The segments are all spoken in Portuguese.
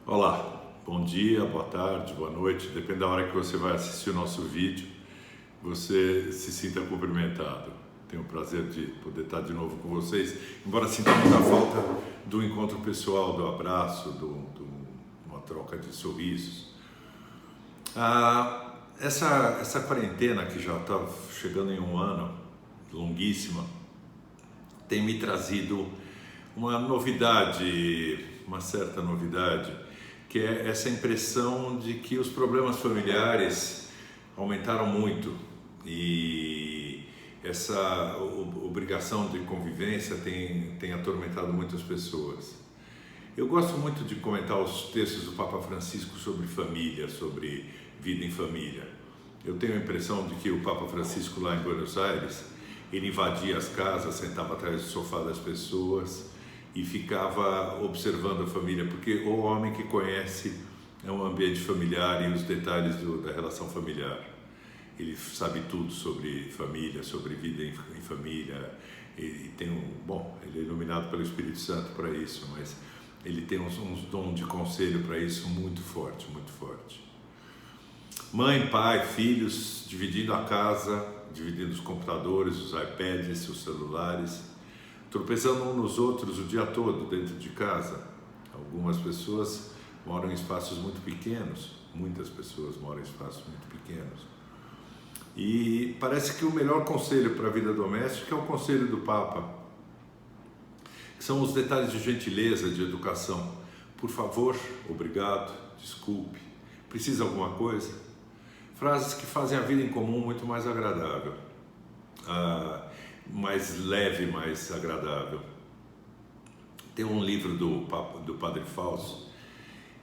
Olá, bom dia, boa tarde, boa noite, depende da hora que você vai assistir o nosso vídeo, você se sinta cumprimentado. Tenho o prazer de poder estar de novo com vocês, embora sinta muita falta do encontro pessoal, do abraço, uma troca de sorrisos. Essa quarentena que já está chegando em um ano, longuíssima, tem me trazido uma novidade, uma certa novidade, que é essa impressão de que os problemas familiares aumentaram muito e essa obrigação de convivência tem atormentado muitas pessoas. Eu gosto muito de comentar os textos do Papa Francisco sobre família, sobre vida em família. Eu tenho a impressão de que o Papa Francisco lá em Buenos Aires, ele invadia as casas, sentava atrás do sofá das pessoas e ficava observando a família, porque o homem que conhece é um ambiente familiar e os detalhes da relação familiar. Ele sabe tudo sobre família, sobre vida em família, e tem ele é iluminado pelo Espírito Santo para isso, mas ele tem uns dons de conselho para isso muito forte, muito forte. Mãe, pai, filhos, dividindo a casa, dividindo os computadores, os iPads, os celulares, tropeçando uns nos outros o dia todo dentro de casa. Algumas pessoas moram em espaços muito pequenos, muitas pessoas moram em espaços muito pequenos. E parece que o melhor conselho para a vida doméstica é o conselho do Papa, que são os detalhes de gentileza, de educação. Por favor, obrigado, desculpe, precisa de alguma coisa? Frases que fazem a vida em comum muito mais agradável. Mais leve, mais agradável. Tem um livro do Padre Fausto,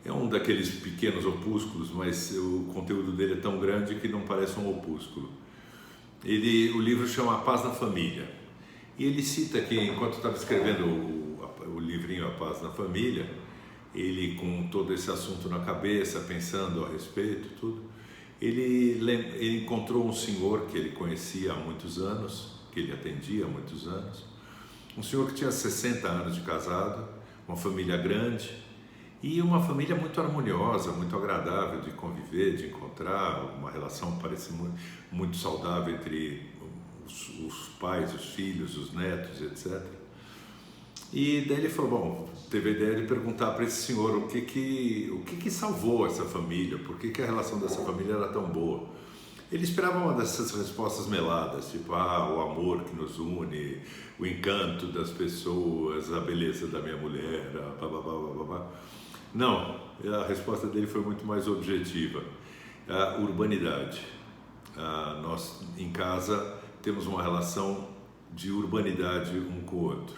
é um daqueles pequenos opúsculos, mas o conteúdo dele é tão grande que não parece um opúsculo. O livro chama A Paz na Família, e ele cita que enquanto estava escrevendo o livrinho A Paz na Família, ele com todo esse assunto na cabeça, pensando a respeito, tudo, ele encontrou um senhor que ele conhecia há muitos anos, que ele atendia há muitos anos, um senhor que tinha 60 anos de casado, uma família grande e uma família muito harmoniosa, muito agradável de conviver, de encontrar, uma relação parece muito saudável entre os pais, os filhos, os netos, etc. E daí ele falou, teve a ideia de perguntar para esse senhor o que salvou essa família, por que a relação dessa família era tão boa. Ele esperava uma dessas respostas meladas, tipo, o amor que nos une, o encanto das pessoas, a beleza da minha mulher, blá. Não, a resposta dele foi muito mais objetiva. A urbanidade. Nós, em casa, temos uma relação de urbanidade um com o outro.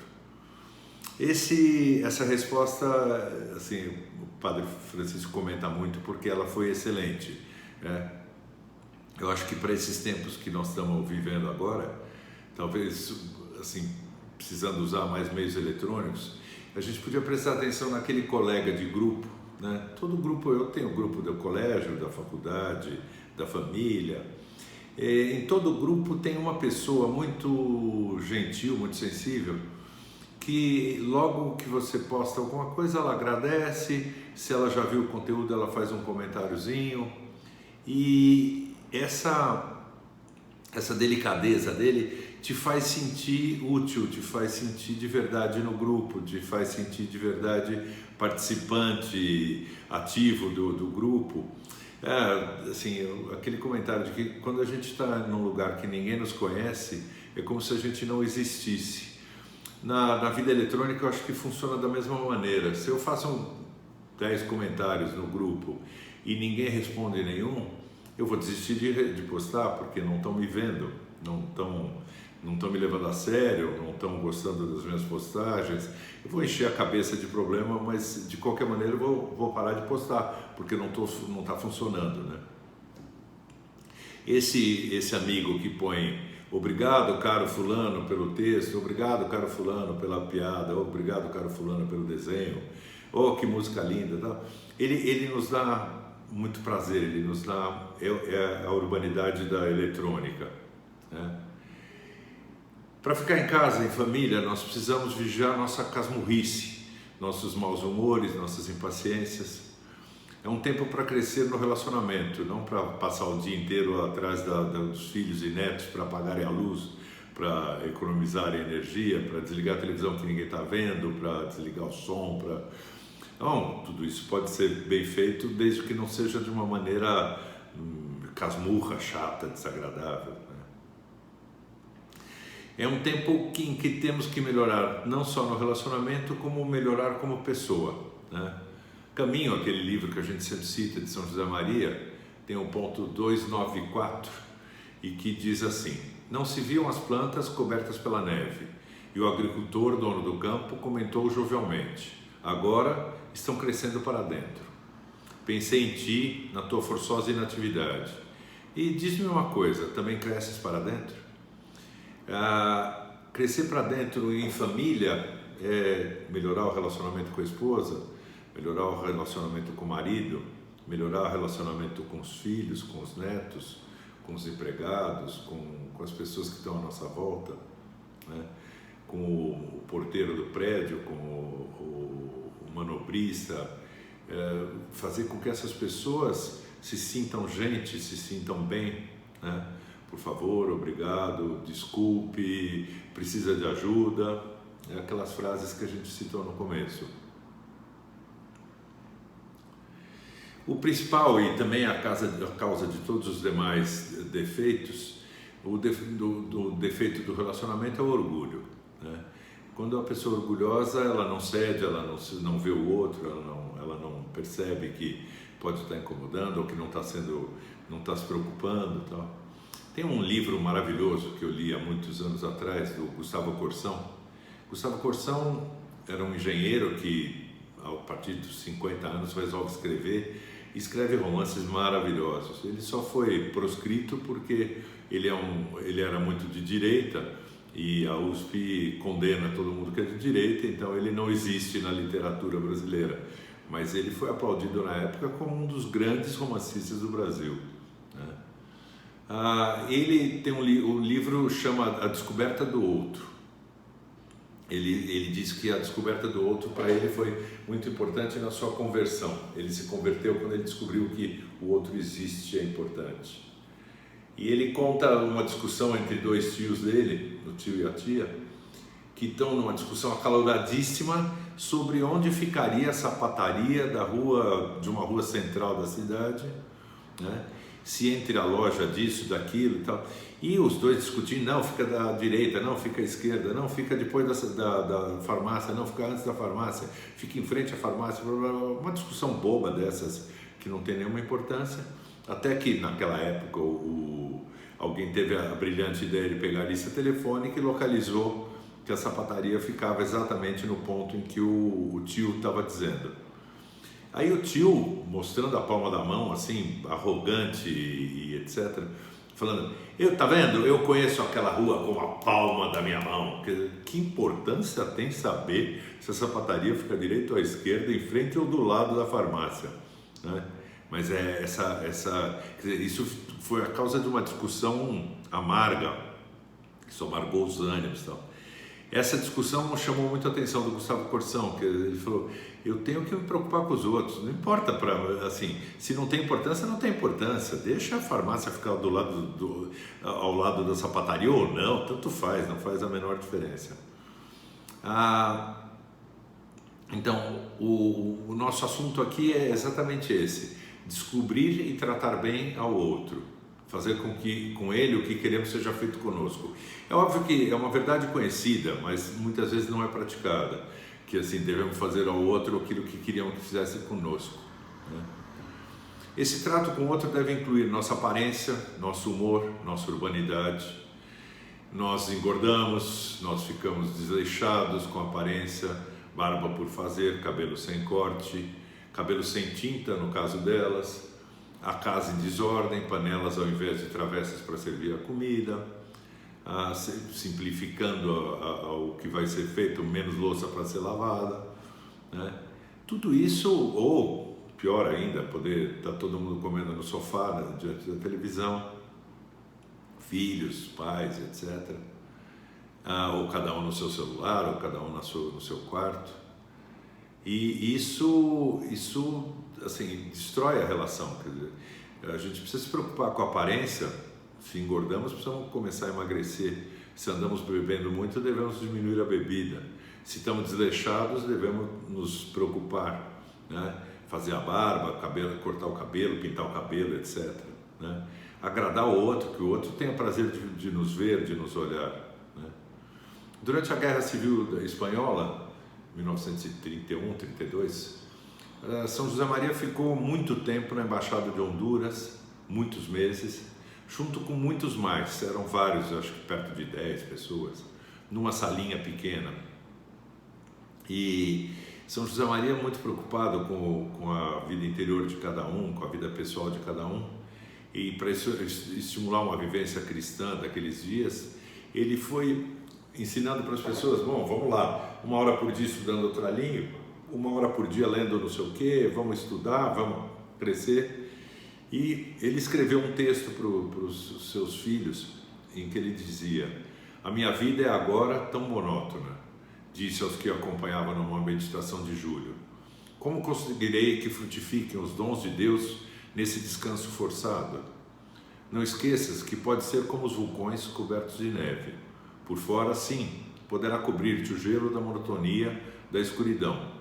Essa resposta, assim, o Padre Francisco comenta muito porque ela foi excelente, né? Eu acho que para esses tempos que nós estamos vivendo agora, talvez, assim, precisando usar mais meios eletrônicos, a gente podia prestar atenção naquele colega de grupo, né? Todo grupo, eu tenho grupo do colégio, da faculdade, da família. Em todo grupo tem uma pessoa muito gentil, muito sensível, que logo que você posta alguma coisa, ela agradece, se ela já viu o conteúdo, ela faz um comentáriozinho, e essa delicadeza dele te faz sentir útil, te faz sentir de verdade no grupo, te faz sentir de verdade participante ativo do grupo. Assim, aquele comentário de que quando a gente está num lugar que ninguém nos conhece, é como se a gente não existisse. Na vida eletrônica eu acho que funciona da mesma maneira. Se eu faço 10 comentários no grupo e ninguém responde nenhum, eu vou desistir de postar porque não estão me vendo, não estão me levando a sério, não estão gostando das minhas postagens. Eu vou encher a cabeça de problema, mas de qualquer maneira eu vou parar de postar porque não está funcionando, né? Esse amigo que põe obrigado, caro fulano, pelo texto, obrigado, caro fulano, pela piada, obrigado, caro fulano, pelo desenho, que música linda, tal. Ele nos dá muito prazer, ele nos dá a urbanidade da eletrônica, né? Para ficar em casa, em família, nós precisamos vigiar nossa casmurrice, nossos maus humores, nossas impaciências. É um tempo para crescer no relacionamento, não para passar o dia inteiro atrás dos filhos e netos para apagarem a luz, para economizarem energia, para desligar a televisão que ninguém está vendo, para desligar o som. Não, tudo isso pode ser bem feito desde que não seja de uma maneira casmurra, chata, desagradável. É um tempo em que temos que melhorar não só no relacionamento, como melhorar como pessoa, né? Caminho, aquele livro que a gente sempre cita de São José Maria, tem o ponto 294 e que diz assim: não se viam as plantas cobertas pela neve, e o agricultor, dono do campo, comentou jovialmente: agora estão crescendo para dentro. Pensei em ti, na tua forçosa inatividade. E diz-me uma coisa, também cresces para dentro? Crescer para dentro em família é melhorar o relacionamento com a esposa, melhorar o relacionamento com o marido, melhorar o relacionamento com os filhos, com os netos, com os empregados, com as pessoas que estão à nossa volta, né? Com o porteiro do prédio, com o manobrista, fazer com que essas pessoas se sintam gente, se sintam bem, né? Por favor, obrigado, desculpe, precisa de ajuda, aquelas frases que a gente citou no começo. O principal, e também a causa de todos os demais defeitos, o defeito do relacionamento é o orgulho, né? Quando a pessoa é orgulhosa, ela não cede, ela não vê o outro, ela não percebe que pode estar incomodando ou que não está se preocupando, tal. Tem um livro maravilhoso que eu li há muitos anos atrás, do Gustavo Corsão. Gustavo Corsão era um engenheiro que, a partir dos 50 anos, resolve escreve romances maravilhosos. Ele só foi proscrito porque ele era muito de direita e a USP condena todo mundo que é de direita, então ele não existe na literatura brasileira. Mas ele foi aplaudido na época como um dos grandes romancistas do Brasil, né? Ele tem um livro chama A Descoberta do Outro. Ele diz que a descoberta do outro para ele foi muito importante na sua conversão. Ele se converteu quando ele descobriu que o outro existe e é importante. E ele conta uma discussão entre dois tios dele, o tio e a tia, que estão numa discussão acaloradíssima sobre onde ficaria a sapataria de uma rua central da cidade, né? Se entre a loja disso, daquilo e tal. E os dois discutindo, não, fica da direita, não, fica à esquerda, não, fica depois da farmácia, não, fica antes da farmácia, fica em frente à farmácia, uma discussão boba dessas que não tem nenhuma importância, até que naquela época alguém teve a brilhante ideia de pegar a lista telefônica e localizou que a sapataria ficava exatamente no ponto em que o tio estava dizendo. Aí o tio, mostrando a palma da mão, assim, arrogante e etc., falando, tá vendo? Eu conheço aquela rua com a palma da minha mão. Que importância tem saber se a sapataria fica direita ou à esquerda, em frente ou do lado da farmácia, né? Mas isso foi a causa de uma discussão amarga, que só amargou os ânimos e tal. Essa discussão chamou muito a atenção do Gustavo Corsão, que ele falou, eu tenho que me preocupar com os outros, não importa, assim, se não tem importância, não tem importância, deixa a farmácia ficar ao lado da sapataria ou não, tanto faz, não faz a menor diferença. Então, o nosso assunto aqui é exatamente esse, descobrir e tratar bem ao outro, fazer com ele o que queremos seja feito conosco. É óbvio que é uma verdade conhecida, mas muitas vezes não é praticada, que assim, devemos fazer ao outro aquilo que queríamos que fizesse conosco, né? Esse trato com o outro deve incluir nossa aparência, nosso humor, nossa urbanidade. Nós engordamos, nós ficamos desleixados com a aparência, barba por fazer, cabelo sem corte, cabelo sem tinta no caso delas, a casa em desordem, panelas ao invés de travessas para servir a comida, simplificando o que vai ser feito, menos louça para ser lavada, né? Tudo isso, ou pior ainda, poder estar todo mundo comendo no sofá, né, diante da televisão, filhos, pais, etc. Ou cada um no seu celular, ou cada um no seu quarto. E isso assim, destrói a relação. Quer dizer, a gente precisa se preocupar com a aparência. Se engordamos, precisamos começar a emagrecer. Se andamos bebendo muito, devemos diminuir a bebida. Se estamos desleixados, devemos nos preocupar, né? Fazer a barba, cabelo, cortar o cabelo, pintar o cabelo, etc., né? Agradar o outro, que o outro tenha prazer de nos ver, de nos olhar, né? Durante a Guerra Civil Espanhola, 1931, 32, São José Maria ficou muito tempo na Embaixada de Honduras, muitos meses, junto com muitos mais, eram vários, acho que perto de 10 pessoas, numa salinha pequena. E São José Maria é muito preocupado com a vida interior de cada um, com a vida pessoal de cada um, e para estimular uma vivência cristã daqueles dias, ele foi ensinando para as pessoas: bom, vamos lá, 1 hora por dia estudando outra língua, 1 hora por dia lendo não sei o quê, vamos estudar, vamos crescer. E ele escreveu um texto para os seus filhos, em que ele dizia: a minha vida é agora tão monótona, disse aos que acompanhavam numa meditação de julho. Como conseguirei que frutifiquem os dons de Deus nesse descanso forçado? Não esqueças que pode ser como os vulcões cobertos de neve. Por fora, sim, poderá cobrir-te o gelo da monotonia, da escuridão.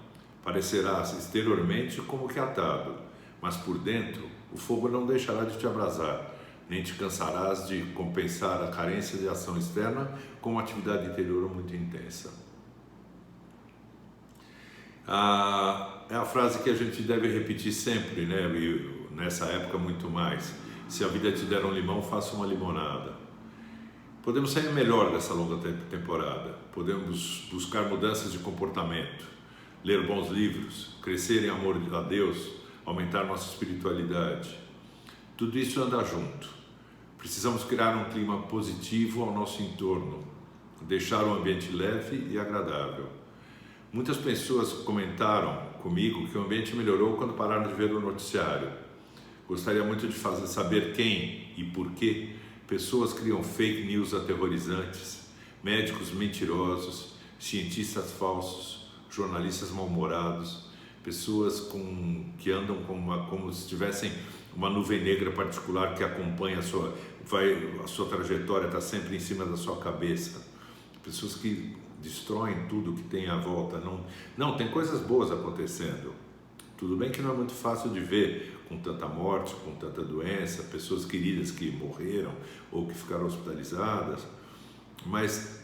Parecerás exteriormente como que atado, mas por dentro o fogo não deixará de te abrasar, nem te cansarás de compensar a carência de ação externa com uma atividade interior muito intensa. É a frase que a gente deve repetir sempre, né? E nessa época muito mais: se a vida te der um limão, faça uma limonada. Podemos sair melhor dessa longa temporada, podemos buscar mudanças de comportamento, ler bons livros, crescer em amor a Deus, aumentar nossa espiritualidade. Tudo isso anda junto. Precisamos criar um clima positivo ao nosso entorno, deixar o ambiente leve e agradável. Muitas pessoas comentaram comigo que o ambiente melhorou quando pararam de ver o noticiário. Gostaria muito de saber quem e por que pessoas criam fake news aterrorizantes, médicos mentirosos, cientistas falsos, jornalistas mal-humorados, pessoas que andam como se tivessem uma nuvem negra particular que acompanha a sua trajetória, está sempre em cima da sua cabeça. Pessoas que destroem tudo que tem à volta. Não, tem coisas boas acontecendo. Tudo bem que não é muito fácil de ver, com tanta morte, com tanta doença, pessoas queridas que morreram ou que ficaram hospitalizadas, mas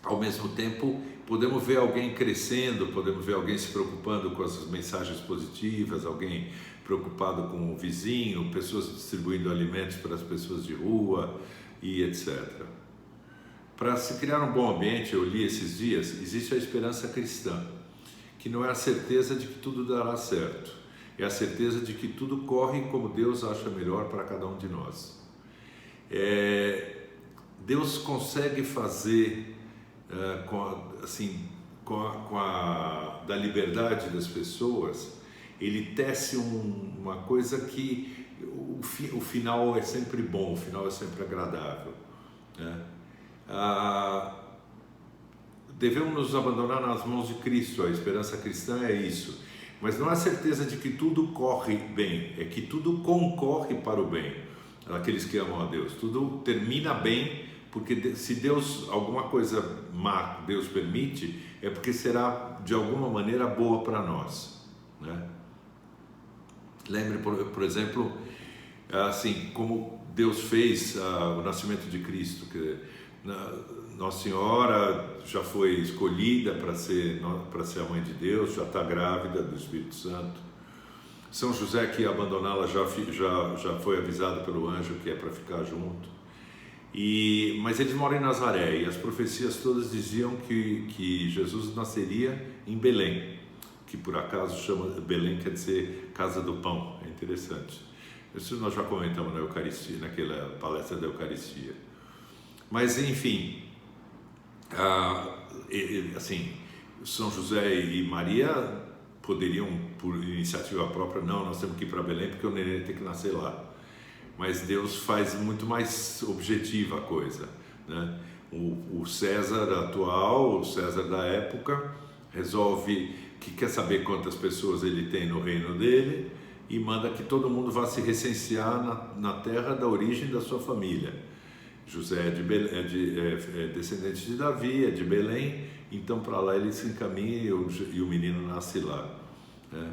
ao mesmo tempo podemos ver alguém crescendo, podemos ver alguém se preocupando com as mensagens positivas, alguém preocupado com o vizinho, pessoas distribuindo alimentos para as pessoas de rua e etc. Para se criar um bom ambiente, eu li esses dias, existe a esperança cristã, que não é a certeza de que tudo dará certo, é a certeza de que tudo corre como Deus acha melhor para cada um de nós. Deus consegue fazer da liberdade das pessoas, ele tece uma coisa que o final é sempre bom, o final é sempre agradável, né? Devemos nos abandonar nas mãos de Cristo. A esperança cristã é isso, mas não é a certeza de que tudo corre bem, é que tudo concorre para o bem daqueles que amam a Deus. Tudo termina bem, porque se Deus, alguma coisa má Deus permite, é porque será de alguma maneira boa para nós, né? Lembre, por exemplo, assim como Deus fez o nascimento de Cristo, que Nossa Senhora já foi escolhida para ser a mãe de Deus, já está grávida do Espírito Santo. São José, que ia abandoná-la, já foi avisado pelo anjo que é para ficar junto. Mas eles moram em Nazaré, e as profecias todas diziam que Jesus nasceria em Belém, que por acaso chama Belém, quer dizer casa do pão. É interessante. Isso nós já comentamos na Eucaristia, naquela palestra da Eucaristia. Mas enfim, assim, São José e Maria poderiam, por iniciativa própria, nós temos que ir para Belém porque o neném tem que nascer lá. Mas Deus faz muito mais objetiva a coisa, né? O César atual, o César da época, resolve que quer saber quantas pessoas ele tem no reino dele e manda que todo mundo vá se recensear na terra da origem da sua família. José é descendente de Davi, é de Belém, então para lá ele se encaminha e o menino nasce lá, né?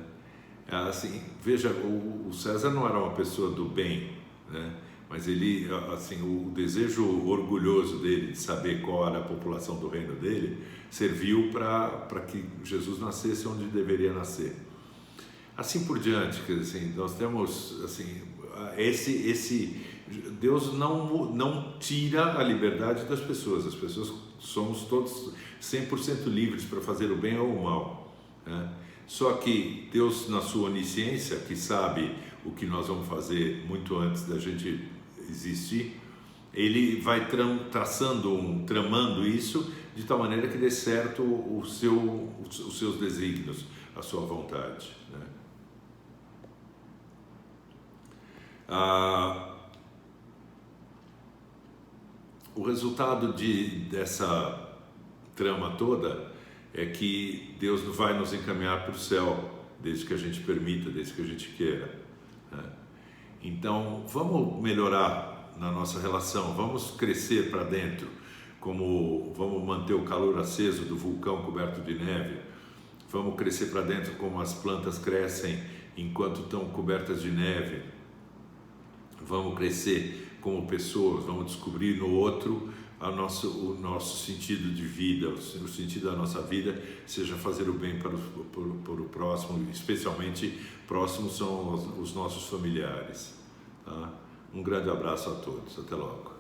Assim, veja, o César não era uma pessoa do bem, né? Mas ele, assim, o desejo orgulhoso dele de saber qual era a população do reino dele serviu para que Jesus nascesse onde deveria nascer. Assim por diante, quer dizer, assim, nós temos assim, Deus não tira a liberdade das pessoas. As pessoas somos todos 100% livres para fazer o bem ou o mal, né? Só que Deus, na sua onisciência, que sabe o que nós vamos fazer muito antes da gente existir, Ele vai tramando isso de tal maneira que dê certo os seus desígnios, a sua vontade, né? O resultado dessa trama toda é que Deus vai nos encaminhar para o céu, desde que a gente permita, desde que a gente queira, né? Então, vamos melhorar na nossa relação, vamos crescer para dentro, vamos manter o calor aceso do vulcão coberto de neve, vamos crescer para dentro como as plantas crescem enquanto estão cobertas de neve, vamos crescer como pessoas, vamos descobrir no outro o nosso sentido de vida, o sentido da nossa vida, seja fazer o bem para o próximo, especialmente próximos são os nossos familiares, tá? Um grande abraço a todos, até logo.